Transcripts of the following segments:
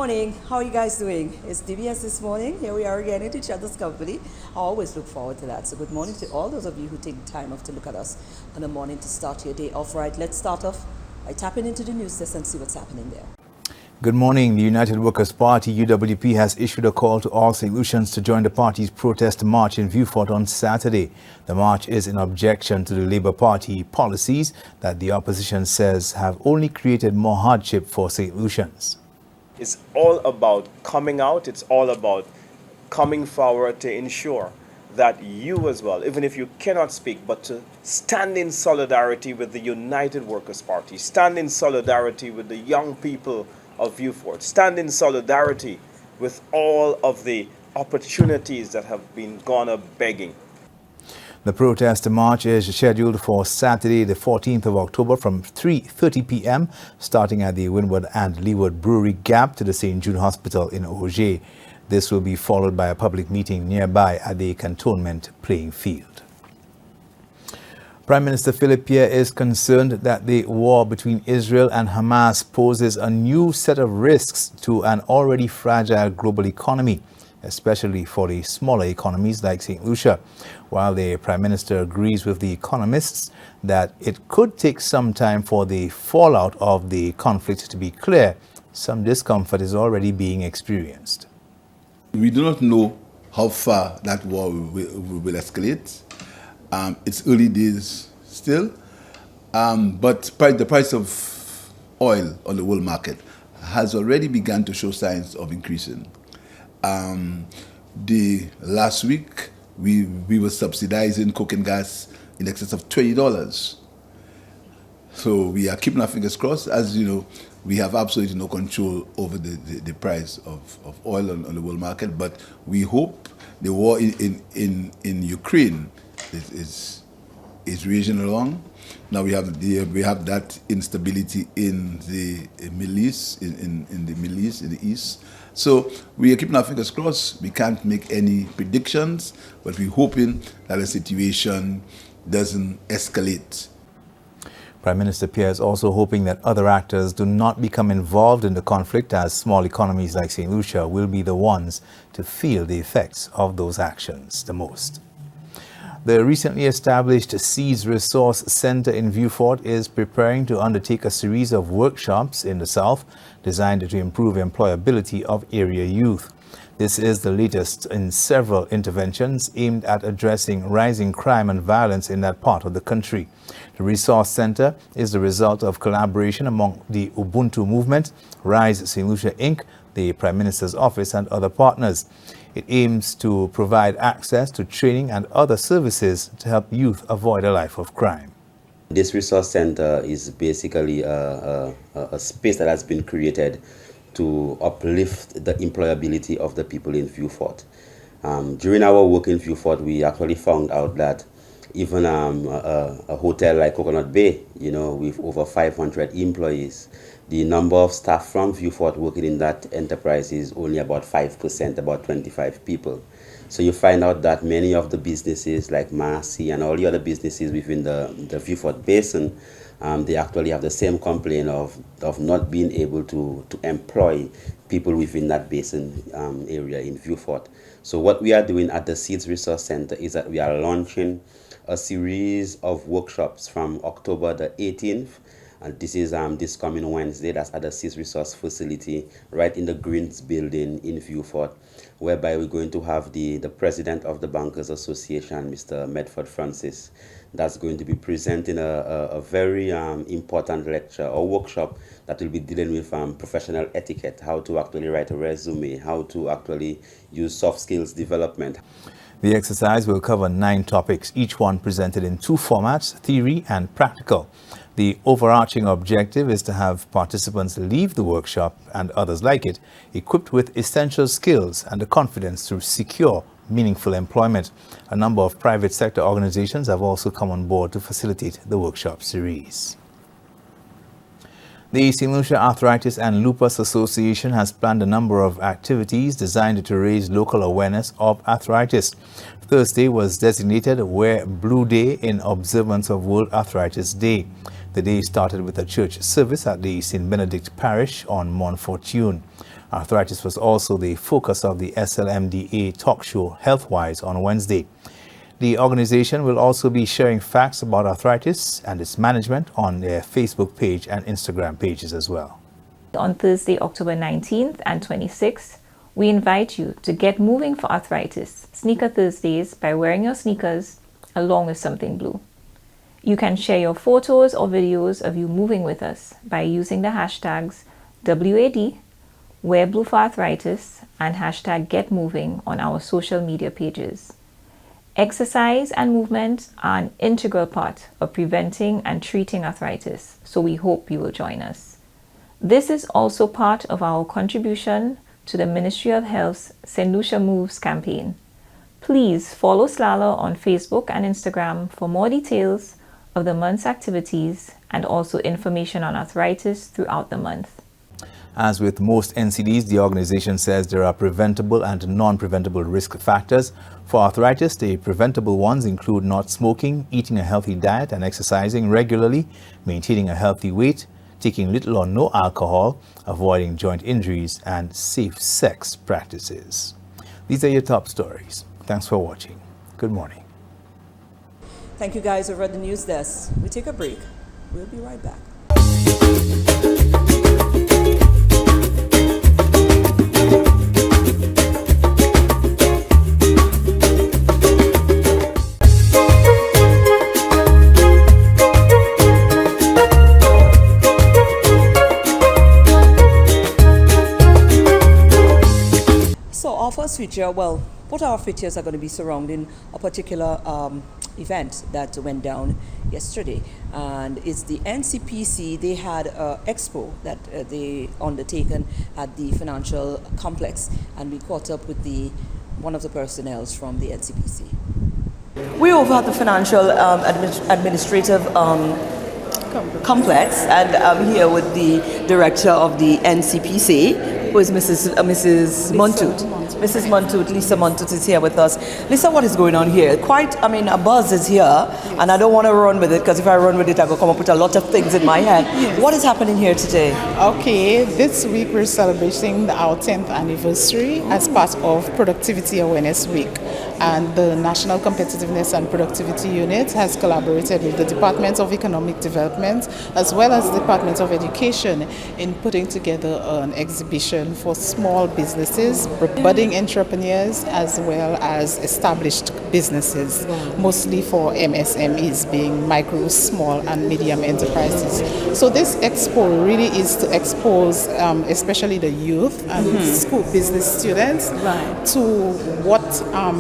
Morning, how are you guys doing? It's DBS this morning. Here we are again in each other's company. I always look forward to that. So good morning to all those of you who take the time off to look at us on a morning to start your day off right. Let's start off by tapping into the news desk and see what's happening there. Good morning. The United Workers' Party, UWP, has issued a call to all St. Lucians to join the party's protest march in Vieux-Fort on Saturday. The march is in objection to the Labour Party policies that the opposition says have only created more hardship for St. Lucians. It's all about coming out. It's all about coming forward to ensure that you as well, even if you cannot speak, but to stand in solidarity with the United Workers' Party, stand in solidarity with the young people of Vieux-Fort, stand in solidarity with all of the opportunities that have been gone up begging. The protest march is scheduled for Saturday, the 14th of October from 3:30 p.m., starting at the Windward and Leeward Brewery Gap to the St. Jude Hospital in Auger. This will be followed by a public meeting nearby at the cantonment playing field. Prime Minister Philip Pierre is concerned that the war between Israel and Hamas poses a new set of risks to an already fragile global economy, especially for the smaller economies like St. Lucia. While the Prime Minister agrees with the economists that it could take some time for the fallout of the conflict to be clear, some discomfort is already being experienced. We do not know how far that war will escalate. It's early days still, but the price of oil on the world market has already begun to show signs of increasing. The last week, we were subsidizing coke and gas in excess of $20. So we are keeping our fingers crossed. As you know, we have absolutely no control over the price of oil on the world market, but we hope the war in Ukraine is raging along. Now we have that instability in the Middle East, in the Middle East, in the East. So we are keeping our fingers crossed. We can't make any predictions, but we're hoping that the situation doesn't escalate. Prime Minister Pierre is also hoping that other actors do not become involved in the conflict, as small economies like St. Lucia will be the ones to feel the effects of those actions the most. The recently established SocaCize Resource Center in Vieux-Fort is preparing to undertake a series of workshops in the south designed to improve employability of area youth. This is the latest in several interventions aimed at addressing rising crime and violence in that part of the country. The Resource Center is the result of collaboration among the Ubuntu Movement, Rise St. Lucia Inc., the Prime Minister's Office, and other partners. It aims to provide access to training and other services to help youth avoid a life of crime. This resource center is basically a space that has been created to uplift the employability of the people in Vieux-Fort. During our work in Vieux-Fort, we actually found out that even a hotel like Coconut Bay, with over 500 employees, the number of staff from Vieux-Fort working in that enterprise is only about 5%, about 25 people. So you find out that many of the businesses like Marcy and all the other businesses within the Vieux-Fort Basin, they actually have the same complaint of not being able to employ people within that basin area in Vieux-Fort. So what we are doing at the SocaCize Resource Center is that we are launching a series of workshops from October the 18th. And this is this coming Wednesday. That's at the SocaCize Resource Facility right in the Greens building in Vieux-Fort, whereby we're going to have the president of the Bankers Association, Mr. Medford Francis. That's going to be presenting a very important lecture or workshop that will be dealing with professional etiquette, how to actually write a resume, how to actually use soft skills development. The exercise will cover 9 topics, each one presented in 2 formats, theory and practical. The overarching objective is to have participants leave the workshop and others like it equipped with essential skills and the confidence to secure meaningful employment. A number of private sector organizations have also come on board to facilitate the workshop series. The St. Lucia Arthritis and Lupus Association has planned a number of activities designed to raise local awareness of arthritis. Thursday was designated Wear Blue Day in observance of World Arthritis Day. The day started with a church service at the St. Benedict Parish on Mont Fortune. Arthritis was also the focus of the SLMDA talk show HealthWise on Wednesday. The organization will also be sharing facts about arthritis and its management on their Facebook page and Instagram pages as well. On Thursday, October 19th and 26th, we invite you to get moving for arthritis Sneaker Thursdays by wearing your sneakers along with something blue. You can share your photos or videos of you moving with us by using the hashtags WAD, Wear Blue for Arthritis, and hashtag Get Moving on our social media pages. Exercise and movement are an integral part of preventing and treating arthritis, so we hope you will join us. This is also part of our contribution to the Ministry of Health's St. Lucia Moves campaign. Please follow SLALA on Facebook and Instagram for more details of the month's activities and also information on arthritis throughout the month. As with most NCDs, the organization says there are preventable and non-preventable risk factors. For arthritis, the preventable ones include not smoking, eating a healthy diet and exercising regularly, maintaining a healthy weight, taking little or no alcohol, avoiding joint injuries, and safe sex practices. These are your top stories. Thanks for watching. Good morning. Thank you guys over at the news desk. We take a break. We'll be right back. So our first feature, well, what our features are going to be surrounding a particular event that went down yesterday, and it's the NCPC. They had an expo that they undertaken at the financial complex, and we caught up with one of the personnel from the NCPC. We're over at the financial administrative complex, and I'm here with the director of the NCPC, who is Mrs. Montut. Mrs. Montut, Lisa Montut is here with us. Lisa, what is going on here? A buzz is here, and I don't want to run with it, because if I run with it, I will come up with a lot of things in my head. Yes. What is happening here today? Okay, this week we're celebrating our 10th anniversary as part of Productivity Awareness Week. And the National Competitiveness and Productivity Unit has collaborated with the Department of Economic Development as well as the Department of Education in putting together an exhibition for small businesses, budding entrepreneurs, as well as established businesses, mostly for MSMEs, being micro, small, and medium enterprises. So this expo really is to expose especially the youth and school business students to what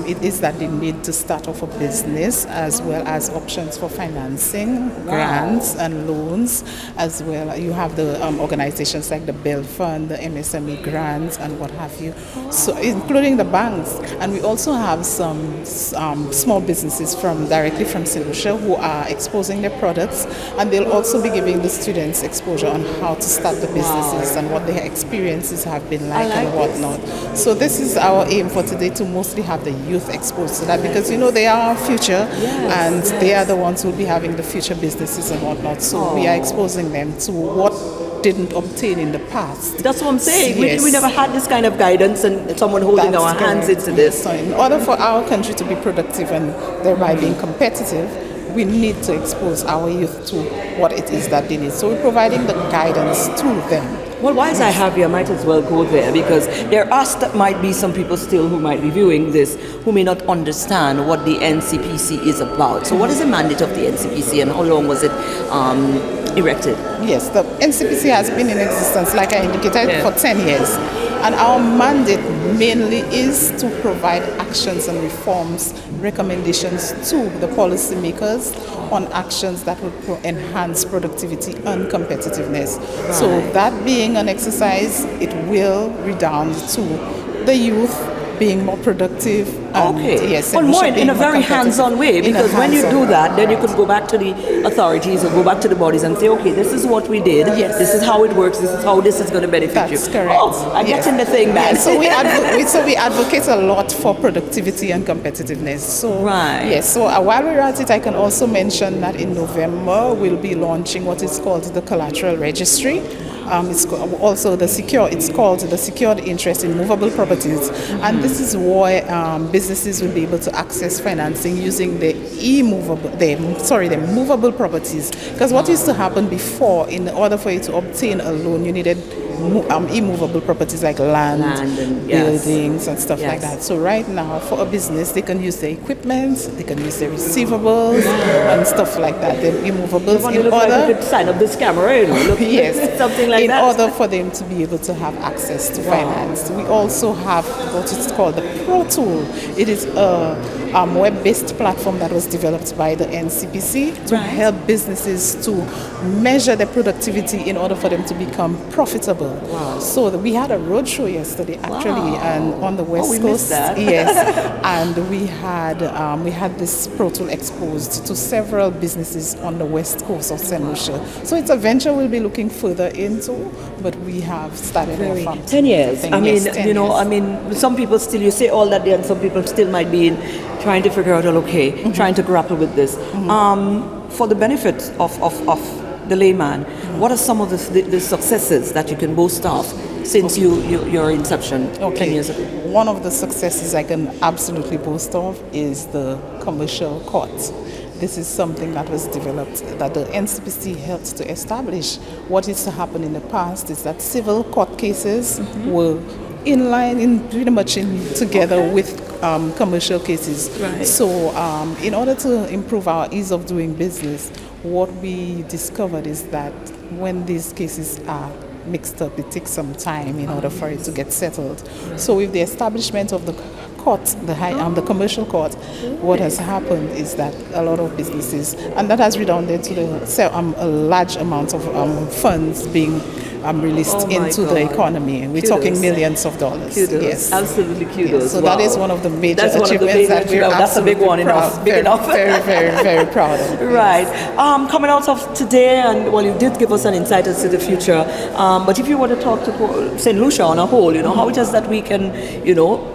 it is that they need to start off a business, as well as options for financing, grants and loans, as well. You have the organizations like the Build Fund, the MSME grants, and what have you. So including the banks. And we also have some small businesses directly from St. Lucia who are exposing their products, and they'll also be giving the students exposure on how to start the businesses and what their experiences have been like and whatnot. So this is our aim for today, to mostly have the youth exposed to that, because they are our future, and they are the ones who will be having the future businesses and whatnot. So we are exposing them to what didn't obtain in the past. That's what I'm saying. Yes. We never had this kind of guidance and someone holding our hands into this. So in order for our country to be productive and thereby being competitive, we need to expose our youth to what it is that they need. So we're providing the guidance to them. Well, whilst I have you, I might as well go there, because might be some people still who might be viewing this who may not understand what the NCPC is about. So what is the mandate of the NCPC, and how long was it erected? Yes, the NCPC has been in existence, like I indicated, for 10 years. And our mandate mainly is to provide actions and reforms, recommendations to the policymakers on actions that will enhance productivity and competitiveness. Right. So that being an exercise, it will redound to the youth being more productive. Yes, well, more in a very hands-on way, because when you do that, then you could go back to the authorities or go back to the bodies and say, okay, this is what we did, this is how it works, this is how this is going to benefit you. That's correct. Oh, I get in the thing, man. So we advocate a lot for productivity and competitiveness. So yes, so while we're at it, I can also mention that in November we'll be launching what is called the Collateral Registry. also it's called the secured interest in movable properties, and this is why businesses will be able to access financing using the movable properties. Because what used to happen before, in order for you to obtain a loan, you needed immovable properties like land and buildings and stuff like that. So right now, for a business, they can use their equipment, they can use their receivables and stuff like that. They're immovables in order. Like you could sign up this camera, yes, something like in that. order for them to be able to have access to finance. We also have what is called the Pro Tool. It is a web-based platform that was developed by the NCPC to help businesses to measure their productivity in order for them to become profitable. Wow. So we had a roadshow yesterday, actually, and on the West Coast. Missed that. Yes, and we had this Pro Tool exposed to several businesses on the West Coast of St. Lucia. So it's a venture we'll be looking further into, but we have started off from 10 years. 10 I mean, years, 10 you know, years. I mean, some people still, you say all that there, and some people still might be trying to figure out, trying to grapple with this. For the benefit of the layman, what are some of the successes that you can boast of since your inception 10 years ago? One of the successes I can absolutely boast of is the commercial court. This is something that was developed, that the NCPC helped to establish. What used to happen in the past is that civil court cases were pretty much together with commercial cases. Right. So in order to improve our ease of doing business, what we discovered is that when these cases are mixed up, it takes some time in order for it to get settled. So with the establishment of the court, the commercial court, what has happened is that a lot of businesses, and that has redounded to a large amount of funds being released into the economy. We're talking millions of dollars. Kudos. Yes, absolutely kudos. Yes. So that is one of the major achievements that we're that's a big one enough. Big enough. Very, very, very proud of. Right. Coming out of today, and you did give us an insight as to the future. But if you want to talk to St. Lucia on a whole, how it is that we can,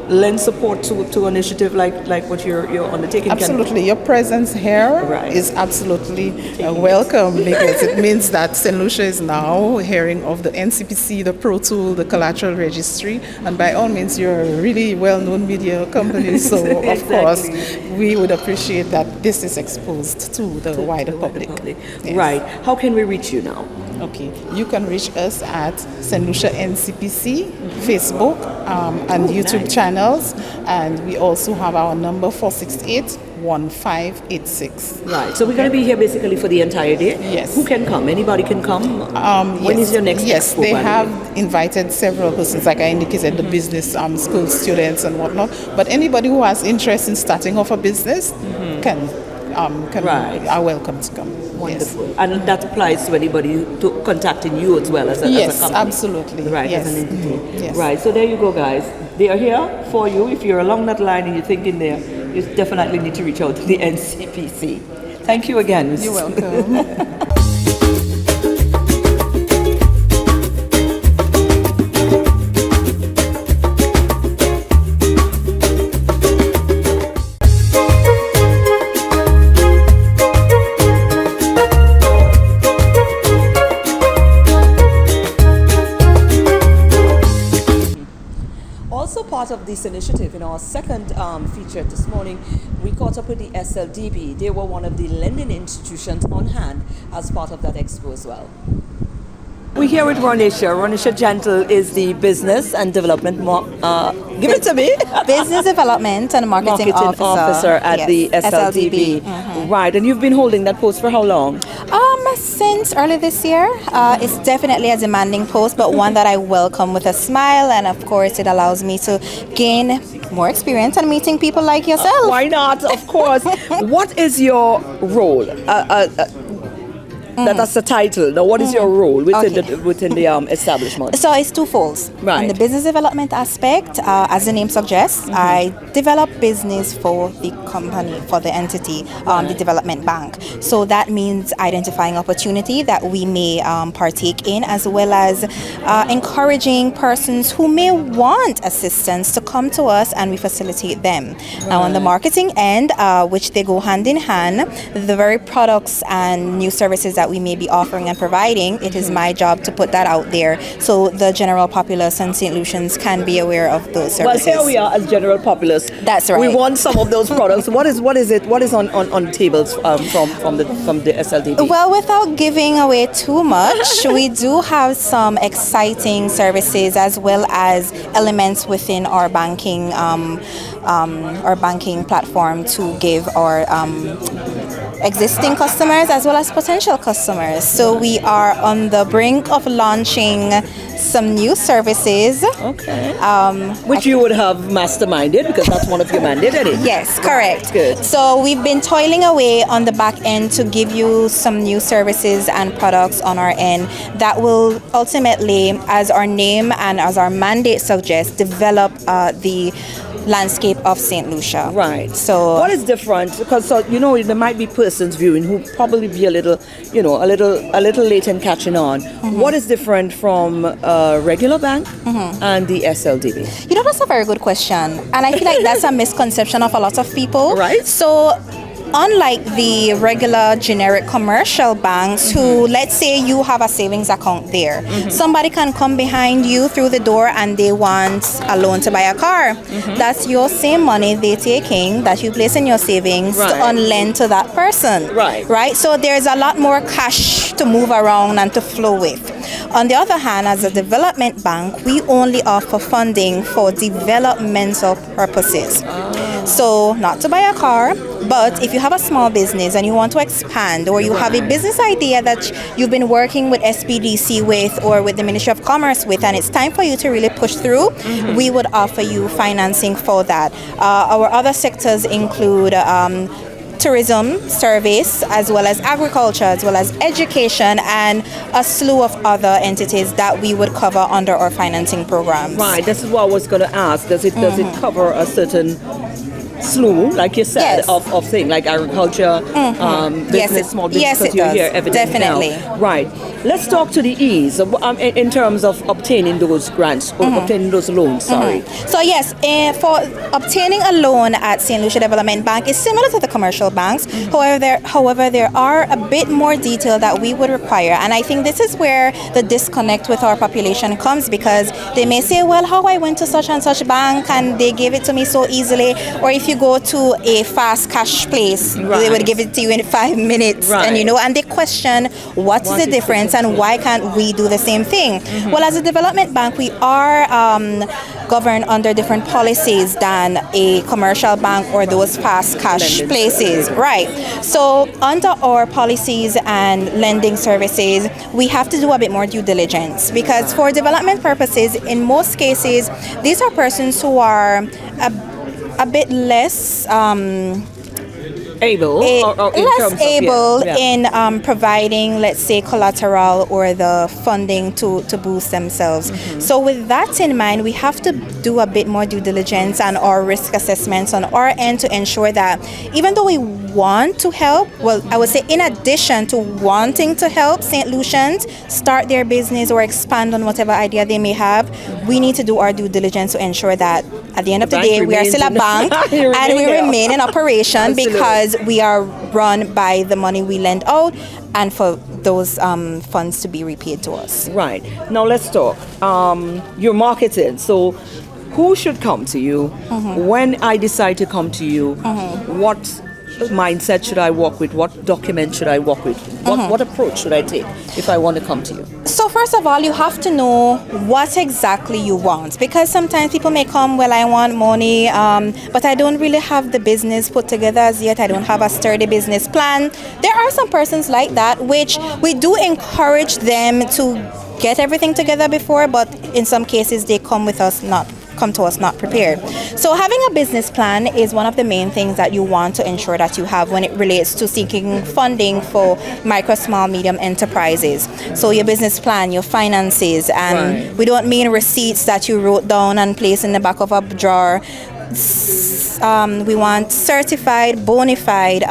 lend support to an initiative like what you're undertaking. Absolutely. Your presence here is absolutely welcome, because it means that St. Lucia is now hearing of the NCPC, the Pro Tool, the Collateral Registry, and by all means, you're a really well-known media company, so of course, we would appreciate that this is exposed to the wider public. Yes. Right. How can we reach you now? Okay, you can reach us at St. Lucia NCPC, Facebook, and YouTube channels, and we also have our number 468-1586. Right, so we're going to be here basically for the entire day? Yes. Who can come? Anybody can come? When is your next expo? Yes, they have invited several persons, like I indicated, the business school students and whatnot, but anybody who has interest in starting off a business are welcome to come. Wonderful. Yes. And that applies to anybody contacting you as well as a company? Yes, absolutely. Right, yes. as an entity. Yes. Right, so there you go, guys. They are here for you. If you're along that line and you're thinking there, you definitely need to reach out to the NCPC. Thank you again. You're welcome. Part of this initiative, in our second feature this morning, we caught up with the SLDB. They were one of the lending institutions on hand as part of that expo as well. We're here with Ronisha. Ronisha Gentle is the business and development, give it to me. Business development and marketing officer at the SLDB. Right, and you've been holding that post for how long? Since early this year. It's definitely a demanding post, but one that I welcome with a smile, and of course it allows me to gain more experience and meeting people like yourself. Why not? Of course. What is your role? That's the title. Now, what is your role within the establishment? So it's twofold. Right. In the business development aspect, as the name suggests, I develop business for the company, for the entity, the development bank. So that means identifying opportunity that we may partake in, as well as encouraging persons who may want assistance to come to us, and we facilitate them. Now, on the marketing end, which they go hand in hand, the very products and new services that that we may be offering and providing, it is my job to put that out there so the general populace and St. Lucians can be aware of those services. Well, here we are as general populace. That's right. We want some of those products. What is on tables from the SLDB? Well, without giving away too much, we do have some exciting services as well as elements within our banking platform to give our existing customers as well as potential customers. So we are on the brink of launching some new services. Okay. Which you would have masterminded because that's one of your mandates, isn't it? Yes, correct. Good. So we've been toiling away on the back end to give you some new services and products on our end that will ultimately, as our name and as our mandate suggests, develop the landscape of St. Lucia. Right. So what is different? Because there might be persons viewing who probably be a little late in catching on. Mm-hmm. What is different from a regular bank and the SLDB? That's a very good question, and I feel like that's a misconception of a lot of people. Right. So unlike the regular generic commercial banks who, let's say you have a savings account there, somebody can come behind you through the door and they want a loan to buy a car. That's your same money they're taking that you place in your savings to lend to that person. Right. So there's a lot more cash to move around and to flow with. On the other hand, as a development bank, we only offer funding for developmental purposes. So not to buy a car, but if you have a small business and you want to expand, or you have a business idea that you've been working with SPDC with or with the Ministry of Commerce with, and it's time for you to really push through, we would offer you financing for that. Our other sectors include tourism, service, as well as agriculture, as well as education, and a slew of other entities that we would cover under our financing programs. Right, this is what I was going to ask. Does it cover a certain slew, like you said, of things like agriculture, business, small business? Yes, it you're does. here evidently Definitely. Now. Right. Let's talk to the ease in terms of obtaining those grants or obtaining those loans. Sorry. So yes, for obtaining a loan at St. Lucia Development Bank is similar to the commercial banks. However, there are a bit more detail that we would require, and I think this is where the disconnect with our population comes, because they may say, well, how I went to such and such bank and they gave it to me so easily, or if you go to a fast cash place, they would give it to you in 5 minutes, and they question what's the difference and why can't we do the same thing? Well, as a development bank, we are governed under different policies than a commercial bank or those fast cash places. Right. So under our policies and lending services, we have to do a bit more due diligence, because for development purposes, in most cases, these are persons who are a bit less able, in providing, let's say, collateral or the funding to boost themselves. So with that in mind, we have to do a bit more due diligence and our risk assessments on our end to ensure that even though we want to help, well, I would say in addition to wanting to help St. Lucians start their business or expand on whatever idea they may have, we need to do our due diligence to ensure that at the end of the day, we are still a bank and we remain in operation, because we are run by the money we lend out and for those funds to be repaid to us. Right. Now let's talk. You're marketed. So who should come to you? When I decide to come to you, what mindset should I work with? What document should I work with? What approach should I take if I want to come to you? So first of all, you have to know what exactly you want, because sometimes people may come, well, I want money, but I don't really have the business put together as yet. I don't have a sturdy business plan. There are some persons like that, which we do encourage them to get everything together before, but in some cases they come to us not prepared. So having a business plan is one of the main things that you want to ensure that you have when it relates to seeking funding for micro, small, medium enterprises. So your business plan, your finances, and we don't mean receipts that you wrote down and placed in the back of a drawer. We want certified, bona fide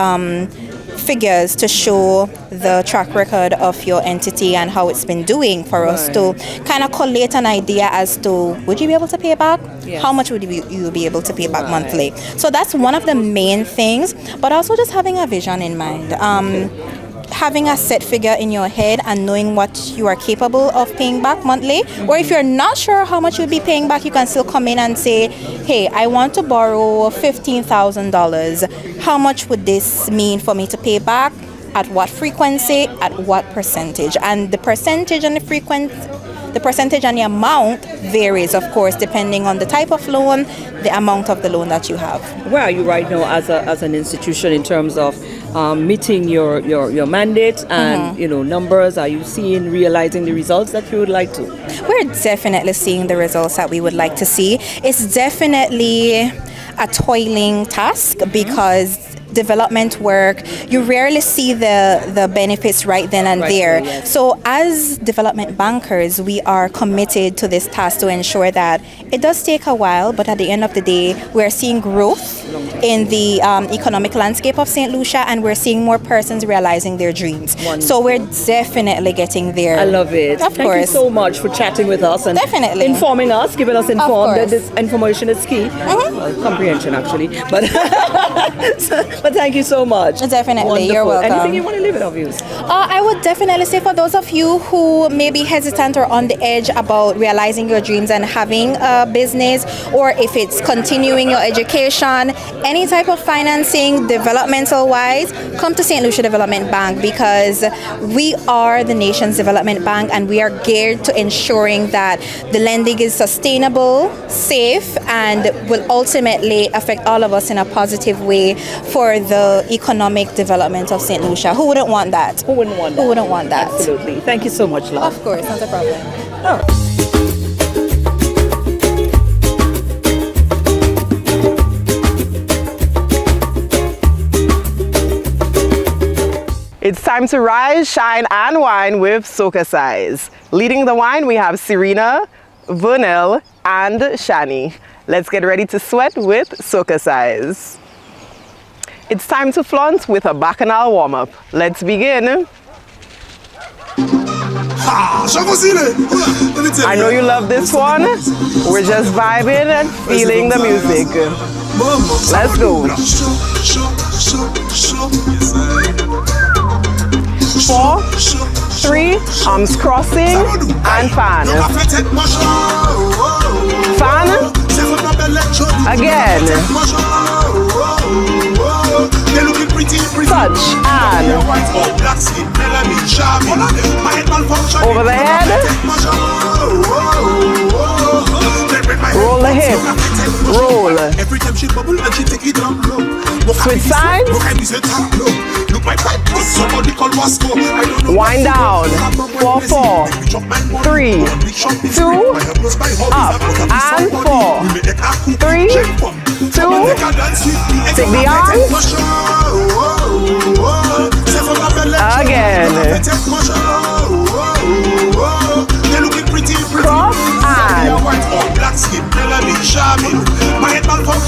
figures to show the track record of your entity and how it's been doing for us to kind of collate an idea as to, would you be able to pay back? Yes. How much would you be able to pay back monthly? So that's one of the main things, but also just having a vision in mind. having a set figure in your head and knowing what you are capable of paying back monthly, or if you're not sure how much you'll be paying back, you can still come in and say, hey, I want to borrow $15,000. How much would this mean for me to pay back? At what frequency? At what percentage? And the percentage and the frequency, the percentage and the amount varies, of course, depending on the type of loan, the amount of the loan that you have. Where are you right now as an institution in terms of meeting your mandate and numbers? Are you realizing the results that you would like to? We're definitely seeing the results that we would like to see. It's definitely a toiling task because development work, you rarely see the benefits right then and there. Yes. So as development bankers, we are committed to this task to ensure that it does take a while, but at the end of the day, we're seeing growth in the economic landscape of St. Lucia, and we're seeing more persons realizing their dreams. Wonderful. So we're definitely getting there. I love it. Of Thank course. you so much for chatting with us and Definitely. informing us, keeping us informed that course. this information is key. Well, comprehension, actually. But but thank you so much. Definitely. Wonderful. You're welcome. Anything you want to leave it of you? I would definitely say for those of you who may be hesitant or on the edge about realizing your dreams and having a business, or if it's continuing your education, any type of financing, developmental wise, come to St. Lucia Development Bank, because we are the nation's development bank and we are geared to ensuring that the lending is sustainable, safe, and will ultimately affect all of us in a positive way for the economic development of St. Lucia. Who wouldn't want that? Who wouldn't want that? Who wouldn't want that? Absolutely. Thank you so much, love. Of course, not a problem. It's time to rise, shine, and wine with SocaCize. Leading the wine, we have Serena, Vernell, and Shani. Let's get ready to sweat with SocaCize. It's time to flaunt with a bacchanal warm-up. Let's begin. I know you love this one. We're just vibing and feeling the music. Let's go. 4, 3, arms crossing, and fan. Fan. Again. Touch and over the head. Roll the hip. Roll. Switch sides. Wind down. 4, 4, 3, 2, up and 4, 3, 2. Take the arms. Again. Cross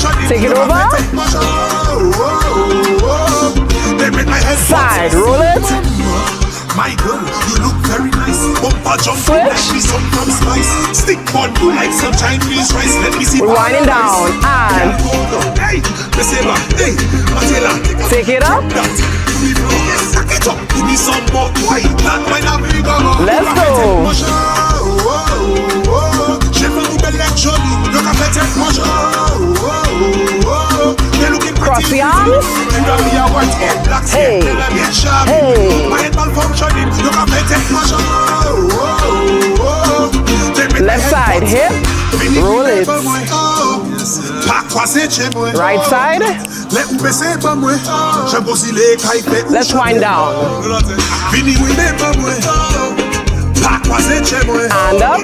and take it over. Side, roll it. My girl, you look very nice. Bumper jump Switch. like me some from spice. Stick on you like some Chinese rice. Let me see. We're winding down and hey, hey, take it up. Let's go. Cross the arms. Hey, hey. Left side, hip. Roll it. Right side. Let's wind down. And up.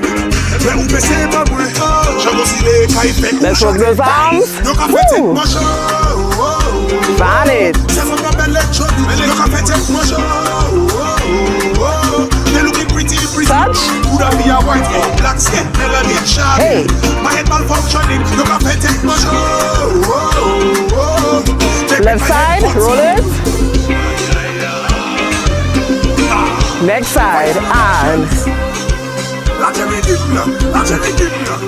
Let's work those arms. Woo. Fan it. Touch. Hey. Left side, roll it. Next side, and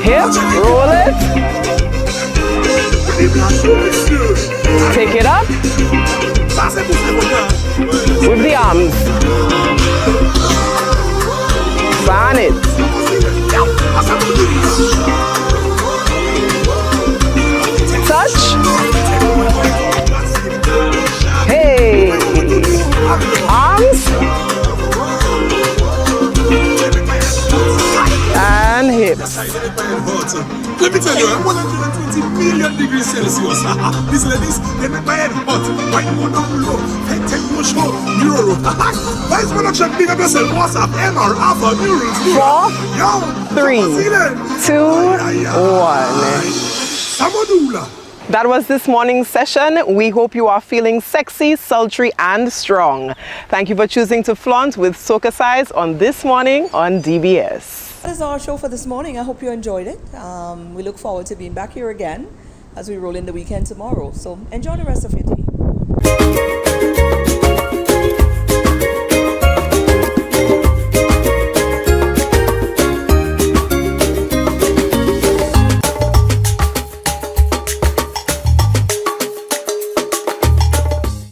hip, roll it. Take it up. With the arms. Fan it. Touch. Hey. Arms. And hips. Let me tell you, 120 million degrees Celsius. These ladies, they make my head hot. Why go down low? Take no show. Mirror. Vice production, big up yourself. WhatsApp, MR, Alpha, Mirrors. 4, 3, 2, 1. Samadula. That was this morning's session. We hope you are feeling sexy, sultry, and strong. Thank you for choosing to flaunt with SocaCize on This Morning on DBS. That is our show for this morning. I hope you enjoyed it. We look forward to being back here again as we roll in the weekend tomorrow. So enjoy the rest of your day.